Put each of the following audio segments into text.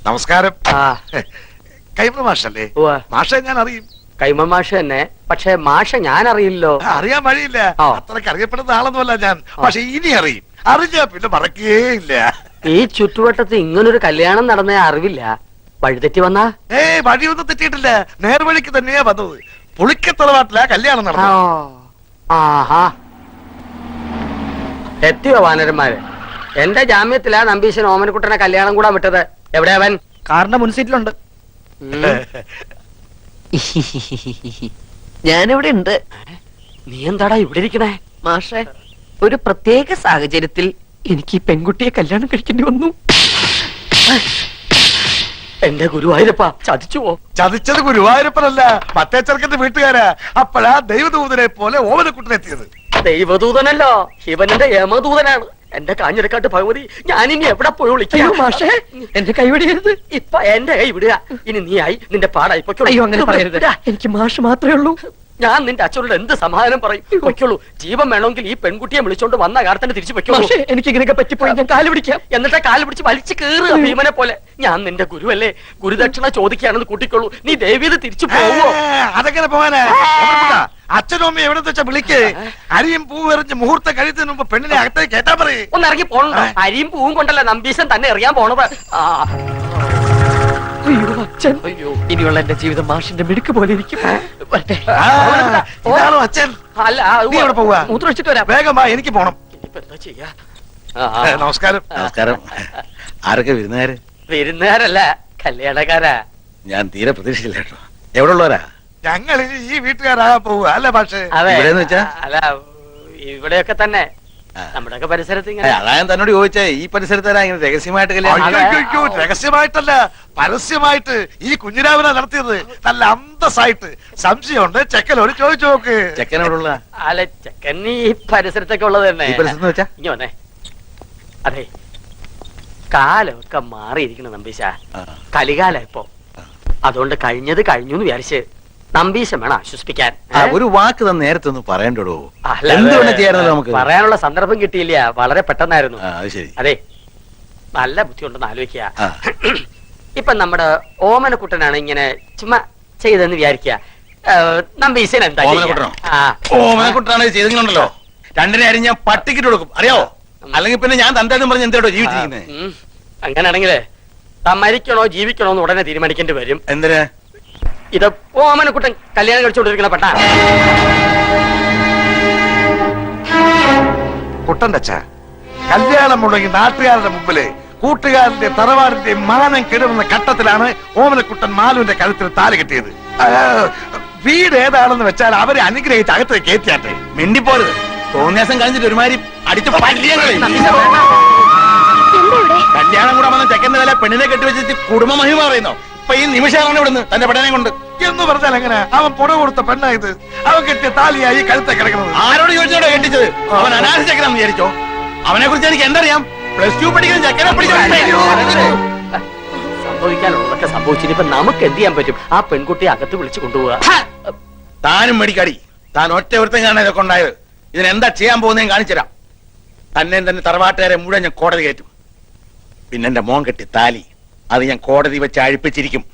നമസ്കാരം. ആ കൈമ മാഷല്ലേ? മാഷെ ഞാൻ അറിയും. കൈമ മാഷ തന്നെ. പക്ഷെ മാഷ ഞാൻ അറിയില്ലോ. അറിയാൻ വഴിയില്ല. അത്രക്ക് അറിയപ്പെടുന്ന ആളൊന്നുമല്ല ഞാൻ. പക്ഷെ ഇനി അറിയും. അറിഞ്ഞാ പിന്നെ മറക്കേയില്ല. ഈ ചുറ്റുവട്ടത്ത് ഇങ്ങനൊരു കല്യാണം നടന്ന അറിവില്ല. വഴിതെറ്റി വന്നാ? വഴിയൊന്നും തെറ്റിയിട്ടില്ല. നേർവഴിക്ക് തന്നെയാ വന്നത്. പുളിക്കത്തറവാട്ടിലാ കല്യാണം നടന്നത്. ആഹാ, എത്തിയോ വാനരന്മാര്? എന്റെ ജാമ്യത്തിലാ നമ്പീശൻ ഓമനക്കുട്ടനെ കല്യാണം കൂടാൻ വിട്ടത്. എവിടെ അവൻ? കാറിന്റെ മുൻസീറ്റിലുണ്ട്. ഞാനിവിടെ ഉണ്ട്. നീ എന്താടാ ഇവിടെ ഇരിക്കണേ? മാഷെ, ഒരു പ്രത്യേക സാഹചര്യത്തിൽ എനിക്ക് ഈ പെൺകുട്ടിയെ കല്യാണം കഴിക്കേണ്ടി വന്നു. എന്റെ ഗുരുവായൂരപ്പ, ചതിച്ചുവോ? ചതിച്ചത് ഗുരുവായൂരപ്പനല്ല, മറ്റേ ചെറുക്കന്റെ വീട്ടുകാരാ. അപ്പോഴാ ദൈവദൂതനെ പോലെ ഓമനക്കുട്ടനെത്തിയത്. ദൈവദൂതനല്ലോ, ശിവനന്റെ യമദൂതനാണ്. എന്റെ കാഞ്ഞിരക്കാട്ട് ഭഗവതി, ഞാനിനി എവിടെ പോയി വിളിക്കാം? മാഷെ, എന്റെ കൈ വിടരുത്. ഇപ്പൊ എന്റെ കൈ വിടുക. ഇനി നീ ആയി, നിന്റെ പാടായി പൊയ്ക്കോളൂ. അയ്യോ, അങ്ങനെ പറയരുത്. എനിക്ക് മാഷ് മാത്രമേ ഉള്ളൂ. ഞാൻ നിന്റെ അച്ഛനോട് എന്ത് സമാധാനം പറയും? പൊയ്ക്കോളൂ. ജീവൻ വേണമെങ്കിൽ ഈ പെൺകുട്ടിയെ വിളിച്ചോണ്ട് വന്ന കാലത്തന്നെ തിരിച്ചു പൊയ്ക്കോളൂ. എനിക്ക് ഇങ്ങനെയൊക്കെ പറ്റിപ്പോയി ഞാൻ കാല് പിടിക്കാം. എന്നിട്ട് കാല് പിടിച്ച് വലിച്ചു കയറുക ഭീമനെ പോലെ. ഞാൻ നിന്റെ ഗുരുവല്ലേ, ഗുരുദക്ഷിണ ചോദിക്കുകയാണെന്ന് കൂട്ടിക്കോളൂ. നീ ദേവീത് തിരിച്ചു പോവോ? അതെങ്ങനെ പോവാനാ? അച്ഛനും അമ്മയും എവിടെ വെച്ചാ വിളിക്ക്. അരിയും പൂവും എറിഞ്ഞ് മുഹൂർത്തം കഴിയുന്നതിന് മുമ്പ് പെണ്ണിനെ അകത്തേക്ക് കേട്ടാ പറയേ. ഒന്ന് ഇറങ്ങി പോണോ? അരിയും പൂവും കൊണ്ടല്ല നമ്പീശൻ തന്നെ എറിയാൻ പോണത്. അയ്യോ അച്ഛൻ, ഇനിയുള്ള എന്റെ ജീവിതം മാഷിന്റെ മിടുക്ക് പോലെ ഇരിക്കും. അച്ഛൻ അല്ല, നീ എവിടെ പോവാ? മൂത്രം വെച്ചിട്ട് വരാം. വേഗം വാ, എനിക്ക് പോണം. ഇനിയിപ്പോ എന്താ ചെയ്യാ? നമസ്കാരം. നമസ്കാരം. ആരൊക്കെ വിരുന്നുകാര്? വിരുന്നുകാരല്ല, കല്യാണക്കാരാ. ഞാൻ തീരെ പ്രതീക്ഷിച്ചില്ല കേട്ടോ. എവിടെ ഉള്ളവരാ? ഞങ്ങൾ ഇനി ഈ വീട്ടുകാരാകാൻ പോവുക അല്ല പക്ഷേ? ഇവിടെന്ന് വെച്ചാ? അല്ല, ഇവിടെയൊക്കെ തന്നെ നമ്മുടെയൊക്കെ പരിസരത്ത് ഇങ്ങനെ. അതാ ഞാൻ തന്നോട് ചോദിച്ചേ, ഈ പരിസരത്ത് ഇങ്ങനെ രഹസ്യമായിട്ട് കല്യാണം? രഹസ്യമായിട്ടല്ല, പരസ്യമായിട്ട് ഈ കുഞ്ഞിരാവിനെ നടത്തിയത്. നല്ല അന്തസ്സായിട്ട്. സംശയമുണ്ട്, ചെക്കനോട് ചോദിച്ചു നോക്ക്. ചെക്കൻ എവിടെ ഉള്ള? അല്ല, ചെക്കൻ ഈ പരിസരത്തൊക്കെ ഉള്ളത് തന്നെ. ഈ പരിസരത്ത് വെച്ചാ? ഇനി വന്നേ. അതെ, കാലമൊക്കെ മാറിയിരിക്കണം നമ്പീശ. കലികാല ഇപ്പൊ. അതുകൊണ്ട് കഴിഞ്ഞത് കഴിഞ്ഞു എന്ന് വിചാരിച്ച് നമ്പീശം വേണം ആശ്വസിപ്പിക്കാൻ. ഒരു വാക്ക് തന്നെ നേരത്തെ ഒന്ന് പറയണ്ടോ? നമുക്ക് പറയാനുള്ള സന്ദർഭം കിട്ടിയില്ല, വളരെ പെട്ടെന്നായിരുന്നു. ശരി. അതെ, നല്ല ബുദ്ധിയുണ്ടെന്ന് ആലോചിക്കുക. ഇപ്പൊ നമ്മുടെ ഓമനക്കുട്ടനാണ് ഇങ്ങനെ ചുമ്മാ ചെയ്തെന്ന് വിചാരിക്കുക. നമ്പീശൻ എന്താ? ഓമനക്കുട്ടനാണ് ചെയ്തെങ്കിലുണ്ടല്ലോ, രണ്ടിനെ അരി ഞാൻ പട്ടിക്കിട്ട് കൊടുക്കും, അറിയാവോ? അല്ലെങ്കിൽ പിന്നെ ഞാൻ തന്തേന്നും പറഞ്ഞ് എന്തോ ജീവിച്ചിരിക്കുന്നത്. അങ്ങനെയാണെങ്കിലേ മരിക്കണോ ജീവിക്കണോ എന്ന് ഉടനെ തീരുമാനിക്കേണ്ടി വരും. എന്തിനാ? ഇത് ഓമനക്കുട്ടൻ കല്യാണം കഴിച്ചുകൊണ്ടിരിക്കണ പെട്ട കുട്ടന്റെ അച്ഛ കല്യാണം മുടങ്ങി നാട്ടുകാരുടെ മുമ്പില് കൂട്ടുകാരന്റെ തറവാടിന്റെ മാനം കെടുന്ന ഘട്ടത്തിലാണ് ഓമനക്കുട്ടൻ മാലുവിന്റെ കഴുത്തിൽ താലി കെട്ടിയത്. വീട് ഏതാണെന്ന് വെച്ചാൽ അവരെ അനുഗ്രഹിച്ച് അകത്ത് കയറ്റിയാട്ടെ. മിണ്ടിപ്പോരുത്. തോന്നിയാസം കഴിഞ്ഞിട്ട് ഒരുമാതിരി അടിച്ചു കല്യാണം കൂടെ വന്ന ചെക്കന്റെ വില പെണ്ണിനെ കെട്ടിവെച്ചിട്ട് കുടുംബ മഹിമ പറയുന്നോ? ഇപ്പൊ ഈ നിമിഷമാണ് ഇവിടുന്ന് തന്റെ പെണ്ണനെ കൊണ്ട് എന്ന് പറഞ്ഞാൽ എങ്ങനെ? അവൻ പുറ കൊടുത്ത പെണ്ണായത്. അവൻ കെട്ടിയ താലിയായി കഴുത്തെ കിടക്കുന്നത്. ആരോട് ചോദിച്ചോടോ കെട്ടിച്ചത്? അവൻ അനാഥ ചെക്കനാന്ന് വിചാരിച്ചോ? അവനെ കുറിച്ച് എനിക്ക് എന്തറിയാം? +2 പഠിക്കുന്ന ചെക്കനെ സംഭവിക്കാനുള്ളതൊക്കെ സംഭവിച്ചിട്ട് ഇപ്പൊ നമുക്ക് എന്ത് ചെയ്യാൻ പറ്റും? ആ പെൺകുട്ടിയെ അകത്ത് വിളിച്ചു കൊണ്ടുപോവുക. താനും മേടിക്കാടി. താൻ ഒറ്റ ഒരുത്തം കാണാൻ ഇതൊക്കെ ഉണ്ടായത്. ഇതിനെന്താ ചെയ്യാൻ പോകുന്നതും കാണിച്ചുതരാം. തന്നെ തന്നെ തറവാട്ടുകാരെ മുഴുവൻ ഞാൻ കോടതി കയറ്റും. പിന്നെ എന്റെ മോൻ കെട്ടി താലി അത് ഞാൻ കോടതി വെച്ച് അഴിപ്പിച്ചിരിക്കും.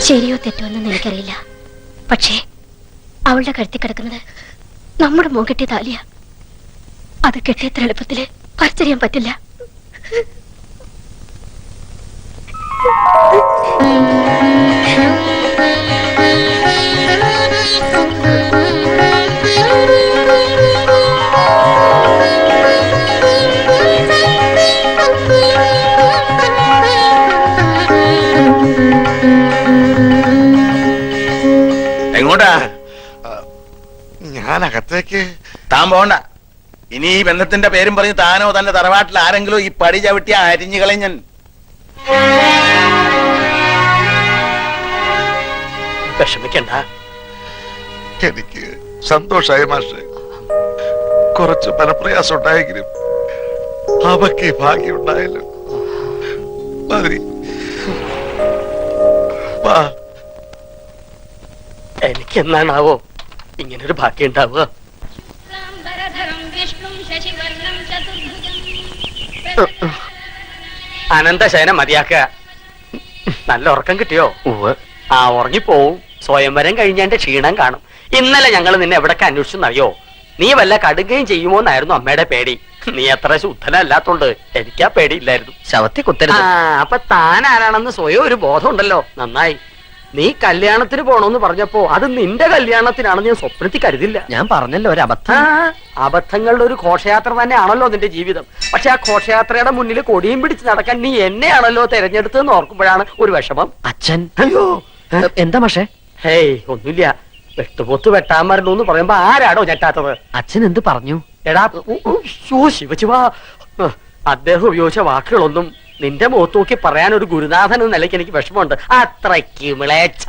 ശരിയോ തെറ്റോ എന്നും എനിക്കറിയില്ല. പക്ഷേ അവളുടെ കഴുത്തി കിടക്കുന്നത് നമ്മുടെ മോൻ കെട്ടിയ താലിയ. അത് കെട്ടിയത്ര എളുപ്പത്തില് പറിച്ചറിയാൻ പറ്റില്ല. എങ്ങോട്ടാ? ഞാൻ അകത്തേക്ക്. താൻ പോണ്ട. ഇനി ഈ ബന്ധത്തിന്റെ പേരും പറഞ്ഞ് താനോ തന്റെ തറവാട്ടിൽ ആരെങ്കിലും ഈ പടി ചവിട്ടിയ അരിഞ്ഞു കളഞ്ഞൻ. വിഷമിക്കണ്ട. എനിക്ക് സന്തോഷായി മാഷെ. കുറച്ച് മനപ്രയാസം ഉണ്ടായെങ്കിലും അവക്ക് ഭാഗ്യം ഉണ്ടായല്ലോ. മതി. വാ. എനിക്ക് എന്നാണാവോ ഇങ്ങനൊരു ഭാഗ്യം ഉണ്ടാവുക? അനന്തശയന മതിയാക്കുക. നല്ല ഉറക്കം കിട്ടിയോ? ആ ഉറങ്ങിപ്പോവും. സ്വയംവരം കഴിഞ്ഞാന്റെ ക്ഷീണം കാണും. ഇന്നലെ ഞങ്ങൾ നിന്നെ എവിടൊക്കെ അന്വേഷിച്ചെന്നറിയോ? നീ വല്ല കടുകയും ചെയ്യുമോന്നായിരുന്നു അമ്മയുടെ പേടി. നീ അത്ര ശുദ്ധനല്ലാത്തോണ്ട് എനിക്കാ പേടിയില്ലായിരുന്നു. ശവത്തെ കുത്തരുത്. അപ്പൊ താൻ ആരാണെന്ന് സ്വയം ഒരു ബോധം ഉണ്ടല്ലോ. നന്നായി. നീ കല്യാണത്തിന് പോണോന്ന് പറഞ്ഞപ്പോ അത് നിന്റെ കല്യാണത്തിനാണെന്ന് ഞാൻ സ്വപ്നത്തിൽ കരുതില്ല. ഞാൻ പറഞ്ഞല്ലോ ഒരു അബദ്ധം. അബദ്ധങ്ങളുടെ ഒരു ഘോഷയാത്ര തന്നെയാണല്ലോ നിന്റെ ജീവിതം. പക്ഷെ ആ ഘോഷയാത്രയുടെ മുന്നിൽ കൊടിയും പിടിച്ച് നടക്കാൻ നീ എന്നെയാണല്ലോ തെരഞ്ഞെടുത്തതെന്ന് ഓർക്കുമ്പോഴാണ് ഒരു വിഷമം. അച്ഛൻ അയ്യോ, എന്താ മാഷേ? ഹേയ് ഒന്നുമില്ല. വെട്ടുപോത്ത് വെട്ടാൻ വരണമെന്ന് പറയുമ്പോ ആരാടോ ഞെട്ടാത്തത്? അച്ഛൻ എന്ത് പറഞ്ഞു? എടാ ശിവശിവാ, അദ്ദേഹം ഉപയോഗിച്ച വാക്കുകളൊന്നും നിന്റെ മുഖത്ത് നോക്കി പറയാൻ ഒരു ഗുരുനാഥൻ എന്ന നിലയ്ക്ക് എനിക്ക് വിഷമമുണ്ട്. അത്രയ്ക്ക് മിളേച്ച.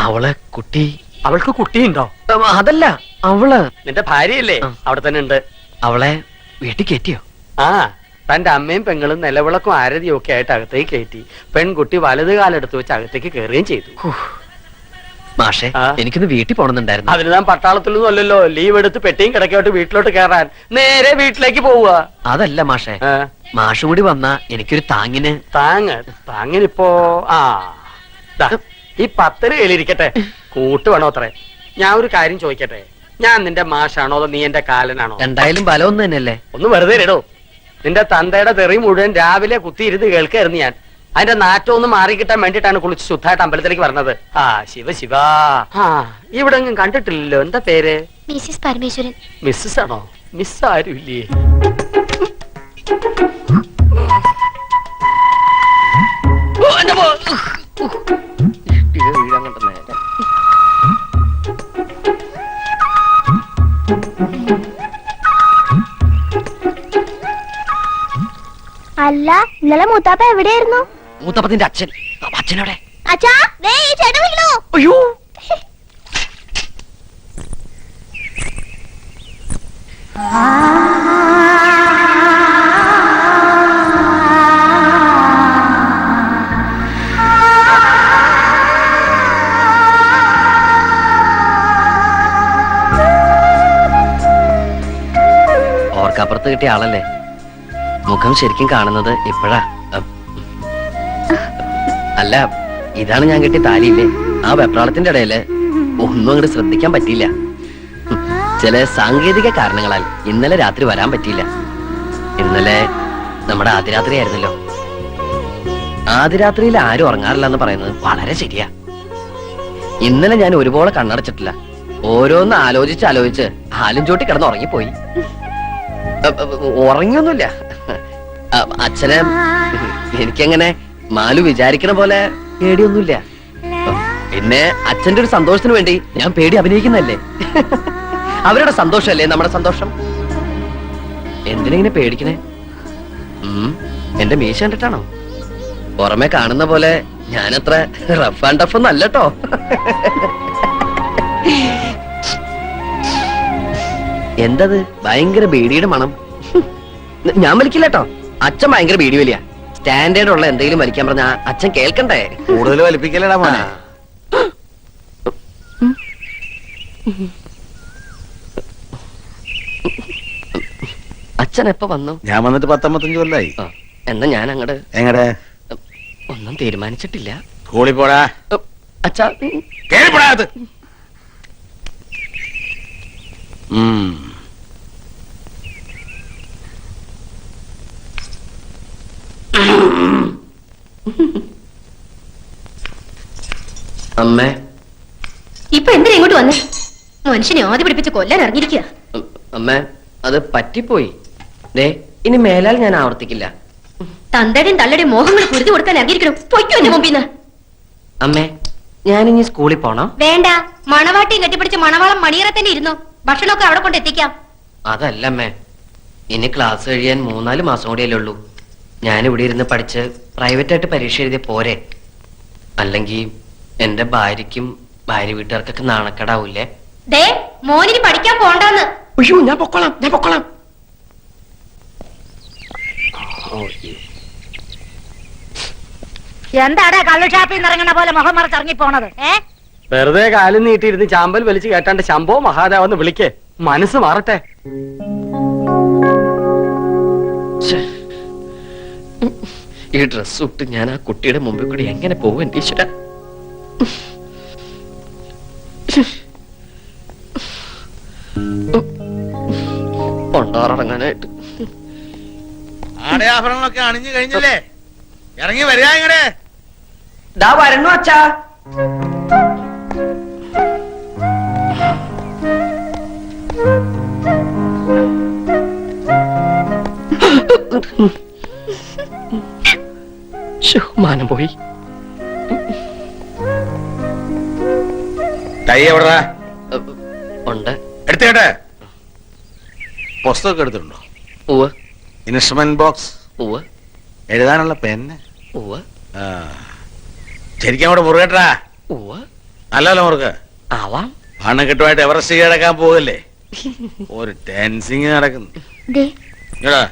അവളെ കുട്ടി. അവൾക്ക് കുട്ടിയുണ്ടോ? അതല്ല, അവള് നിന്റെ ഭാര്യയല്ലേ? അവിടെ തന്നെ ഉണ്ട്. അവളെ വീട്ടിൽ കയറ്റിയോ? ആ, തന്റെ അമ്മയും പെങ്ങളും നിലവിളക്കും ആരതിയും ഒക്കെ ആയിട്ട് അകത്തേക്ക് കയറ്റി. പെൺകുട്ടി വലത് കാലെടുത്ത് വെച്ച് അകത്തേക്ക് കയറുകയും ചെയ്തു. മാഷേ, ആ? എനിക്കൊന്ന് വീട്ടിൽ പോണെന്നുണ്ടായിരുന്നു. അതിന് താൻ പട്ടാളത്തിലൊന്നും അല്ലല്ലോ. ലീവ് എടുത്ത് പെട്ടിയും കിടക്കോട്ട് വീട്ടിലോട്ട് കയറാൻ നേരെ വീട്ടിലേക്ക് പോവുക. അതല്ല മാഷേ, മാഷും കൂടി വന്നാ എനിക്കൊരു താങ്ങിന്. താങ്ങിനിപ്പോ ദാ, ഈ 10 കയ്യിലിരിക്കട്ടെ. കൂട്ട് വേണോ അത്രേ? ഞാൻ ഒരു കാര്യം ചോദിക്കട്ടെ. ഞാൻ നിന്റെ മാഷാണോ അതോ നീ എന്റെ കാലനാണോ? എന്തായാലും ബലം ഒന്ന് തന്നെയല്ലേ. ഒന്ന് വെറുതെ ഇടോ. നിന്റെ തന്തയുടെ തെറി മുഴുവൻ രാവിലെ കുത്തിയിരുന്ന് കേൾക്കായിരുന്നു ഞാൻ. അതിന്റെ നാറ്റം ഒന്ന് മാറിക്കിട്ടാൻ വേണ്ടിട്ടാണ് കുളിച്ച് ശുദ്ധമായിട്ട് അമ്പലത്തിലേക്ക് പറഞ്ഞത്. ആ ശിവ. ഇവിടെ ഒന്നും കണ്ടിട്ടില്ലല്ലോ. എന്താ പേര്? മിസ്സിസ് പരമേശ്വരൻ. മിസ്സസ് ആണോ? മിസ് ആരും ഇല്ലേ? അല്ല, ഇന്നലെ മൂത്താപ്പ എവിടെയായിരുന്നു? മൂത്തപ്പത്തിന്റെ അച്ഛൻ. അച്ഛനോടെ? അച്ഛാ, ദേ ഈ ചേട്ടൻ വിളിക്കണോ? അയ്യോ, ഓർക്കപ്പുറത്ത് കിട്ടിയ ആളല്ലേ. മുഖം ശരിക്കും കാണുന്നത് ഇപ്പോഴാ. അല്ല, ഇതാണ് ഞാൻ കെട്ടിയ താലിയില്ലേ. ആ വെപ്രാളത്തിന്റെ ഇടയില് ഒന്നും അങ്ങോട്ട് ശ്രദ്ധിക്കാൻ പറ്റിയില്ല. ചില സാങ്കേതിക കാരണങ്ങളാൽ ഇന്നലെ രാത്രി വരാൻ പറ്റിയില്ല. ഇന്നലെ നമ്മുടെ ആദ്യരാത്രി ആയിരുന്നല്ലോ. ആദ്യരാത്രിയിൽ ആരും ഉറങ്ങാറില്ല എന്ന് പറയുന്നത് വളരെ ശരിയാ. ഇന്നലെ ഞാൻ ഒരുപോലെ കണ്ണടച്ചിട്ടില്ല. ഓരോന്ന് ആലോചിച്ച് ആലും ചോട്ടി കിടന്ന് ഉറങ്ങിപ്പോയി. ഉറങ്ങിയൊന്നുമില്ല. അച്ഛനെ എനിക്കങ്ങനെ മാലു വിചാരിക്കണ പോലെ പേടിയൊന്നുമില്ല. പിന്നെ അച്ഛന്റെ ഒരു സന്തോഷത്തിന് വേണ്ടി ഞാൻ പേടി അഭിനയിക്കുന്നല്ലേ. അവരുടെ സന്തോഷമല്ലേ നമ്മുടെ സന്തോഷം. എന്തിനെങ്ങനെ പേടിക്കണേ? എന്റെ മീശ കണ്ടിട്ടാണോ? പുറമെ കാണുന്ന പോലെ ഞാനത്ര റഫ് ആൻഡ് ടഫ് ഒന്നും അല്ലട്ടോ. എന്തത് ഭയങ്കര ബീഡിയുടെ മണം? ഞാൻ വലിക്കില്ലട്ടോ. അച്ഛൻ ഭയങ്കര ബീഡി വലിയ. സ്റ്റാൻഡേർഡ് ഉള്ള എന്തെങ്കിലും വലിക്കാൻ പറഞ്ഞ അച്ഛൻ കേൾക്കണ്ടേ. കൂടുതൽ വലിപ്പിക്കലടാ മോനെ. അച്ഛൻ എപ്പോ വന്നു? ഞാൻ വന്നിട്ട് 10-15 കൊല്ലായി. എന്നാ ഞാൻ അങ്ങട്. എങ്ങടെ? ഒന്നും തീരുമാനിച്ചിട്ടില്ല. സ്കൂളിൽ പോടാ. അച്ഛാ, കേറിപ്പോടാ. അമ്മേ, ഇപ്പൊ എന്തിനാ ഇങ്ങോട്ട് വന്നേ? മനുഷ്യനെ ആദ്യം പിടിപ്പിച്ച് കൊല്ലാൻ ഇറങ്ങിയിരിക്കുക. അമ്മേ, അത് പറ്റിപ്പോയി. ദേ, ഇനി മേലാൽ ഞാൻ ആവർത്തിക്കില്ല. തന്തയുടെയും തള്ളയുടെയും മോഹങ്ങൾ കുരുതി കൊടുക്കാൻ ഇറങ്ങിയിരിക്കണം. പൊയ്ക്കോ എന്റെ മുമ്പിന്ന്. അമ്മേ, ഞാനിനി സ്കൂളിൽ പോണോ? വേണ്ട, മണവാട്ടിയും കെട്ടിപ്പിടിച്ച് മണവാളം മണിയറ തന്നെ ഇരുന്നോ. ഭക്ഷണമൊക്കെ അവിടെ കൊണ്ട് എത്തിക്കാം. അതല്ല അമ്മേ, ഇനി ക്ലാസ് കഴിയാൻ 3-4 മാസം കൂടിയല്ലേ ഉള്ളൂ. ഞാനിവിടെ ഇരുന്ന് പഠിച്ച് പ്രൈവറ്റായിട്ട് പരീക്ഷ എഴുതിയ പോരെ? അല്ലെങ്കിൽ എന്റെ ഭാര്യയ്ക്കും ഭാര്യ വീട്ടുകാർക്കൊക്കെ നാണക്കേടാവൂലേ? ദേ മോനിന് പഠിക്കാൻ പോണ്ടാന്ന്. അയ്യോ, ഞാൻ പൊക്കോളാം. എന്താടാ കള്ളു ഷാപ്പിൽ നിന്ന് ഇറങ്ങണ പോലെ മുഖം മറച്ച് ഇറങ്ങി പോണത്? വെറുതെ കാലും നീട്ടിയിരുന്ന് ചാമ്പൽ വലിച്ചു കേട്ടാണ്ട് ശംഭോ മഹാദേവെന്ന് വിളിക്കേ, മനസ്സ് മാറട്ടെ. ഈ ഡ്രസ് ഇട്ട് ഞാൻ ആ കുട്ടിയുടെ മുമ്പിൽ കൂടി എങ്ങനെ പോകും എന്റെ ഈശ്വര? കൊണ്ടാറങ്ങാനായിട്ട് ആടയാഭരണങ്ങളൊക്കെ അണിഞ്ഞു കഴിഞ്ഞില്ലേ? ഇറങ്ങി വരിക ഇങ്ങടെ. വരണു അച്ഛാ. മാനം പോയി. തൈ എവിടാ? ഉണ്ട്. എടുത്തേട്ടെ. പുസ്തകം എടുത്തിട്ടുണ്ടോ? ഉവ്വ് ഇൻസ്ട്രുമെന്റ് ബോക്സ്, ഉവ്വ് എഴുതാനുള്ള പെന്ന്. ഉവ്വ് ശരിക്കും അവിടെ മുറുകട്ടാ. ഉവ്വ്. നല്ലല്ലോ മുറുക. ആവാം. പണക്കെട്ടുമായിട്ട് എവറസ്റ്റ് കീഴടക്കാൻ പോകല്ലേ? ഒരു ടെൻസിങ് നടക്കുന്നു. ദേ ഇങ്ങടാ.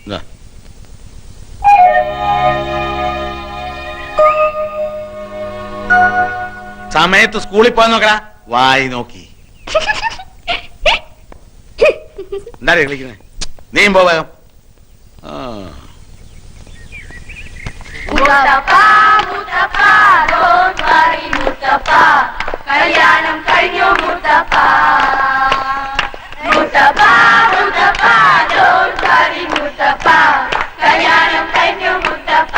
ഇതാ. സമയത്ത് സ്കൂളിൽ പോയി നോക്കടാ. വായി നോക്കി എന്താ കളിക്കുന്നേ? നീയും പോ വേഗം. കല്യാണം കഴിഞ്ഞു മുത്തപ്പ, മുത്തപ്പ മുത്തപ്പ don't worry മുത്തപ്പ, കല്യാണം കഴിഞ്ഞു മുത്തപ്പ,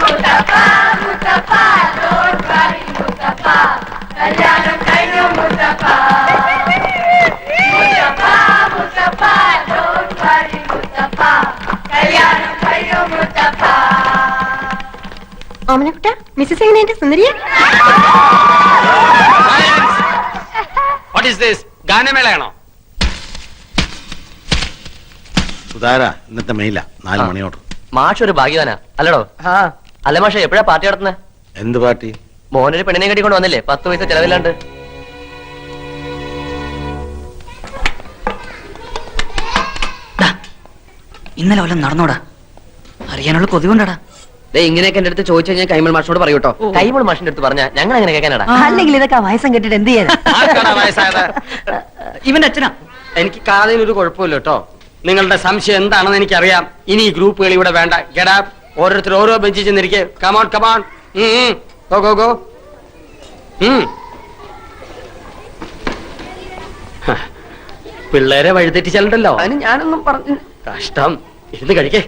മുത്തപ്പ മുത്തപ്പ don't worry മുത്തപ്പ, കല്യാണം കഴിഞ്ഞു മുത്തപ്പ, മുത്തപ്പ മുത്തപ്പ don't worry മുത്തപ്പ, കല്യാണം കഴിഞ്ഞു മുത്തപ്പ. ഓമനക്കുട്ട, മിസ്സസ് എങ്ങനെയുണ്ട്? സുന്ദരിയ? What is this? ഗാനമേളയാണോ? സുധാര, ഇന്നത്തെ മെയില 4 മണിയോട്. മാഷ് ഒരു ഭാഗ്യവാനാ അല്ലടോ? അല്ല മാഷ, എപ്പോഴാ പാർട്ടി നടത്തുന്നത്? എന്ത് പാർട്ടി? മോനൊരു പെണ്ണിനെ കെട്ടിക്കൊണ്ട് വന്നില്ലേ? 10 പൈസ ചെലവില്ലാണ്ട്. ഇന്നലെ വല്ലതും നടന്നോടാ? അറിയാനുള്ള കൊതികൊണ്ടാടാ. ഇങ്ങനെയൊക്കെ എന്റെ അടുത്ത് ചോദിച്ചു കഴിഞ്ഞാൽ കൈമൾ മാഷിനോട് പറയൂട്ടോ. കൈമൾ മാഷിന്റെ അടുത്ത് പറഞ്ഞാ ഞങ്ങൾ എങ്ങനെ കേൾക്കാനാടാ? അല്ലെങ്കിൽ ഇതൊക്കെ വയസ്സം കെട്ടിട്ട് എന്ത് ചെയ്യാൻ? ആർക്കാടാ വയസ്സായത്? ഇവന്റെ അച്ഛനാ. എനിക്ക് കാതിന് ഒരു കുഴപ്പമില്ല കേട്ടോ. നിങ്ങളുടെ സംശയം എന്താണെന്ന് എനിക്കറിയാം. ഇനി ഈ ഗ്രൂപ്പുകൾ ഇവിടെ വേണ്ട. Get up. ഓരോരുത്തർ ഓരോ ബെഞ്ചിൽ ചെന്നിരിക്കെ. Come on come on. Go go go. പിള്ളേരെ വഴിതെറ്റിച്ചല്ലോ. അതിന് ഞാനൊന്നും പറഞ്ഞു. കഷ്ടം. ഇരുന്ന് കഴിക്കേ.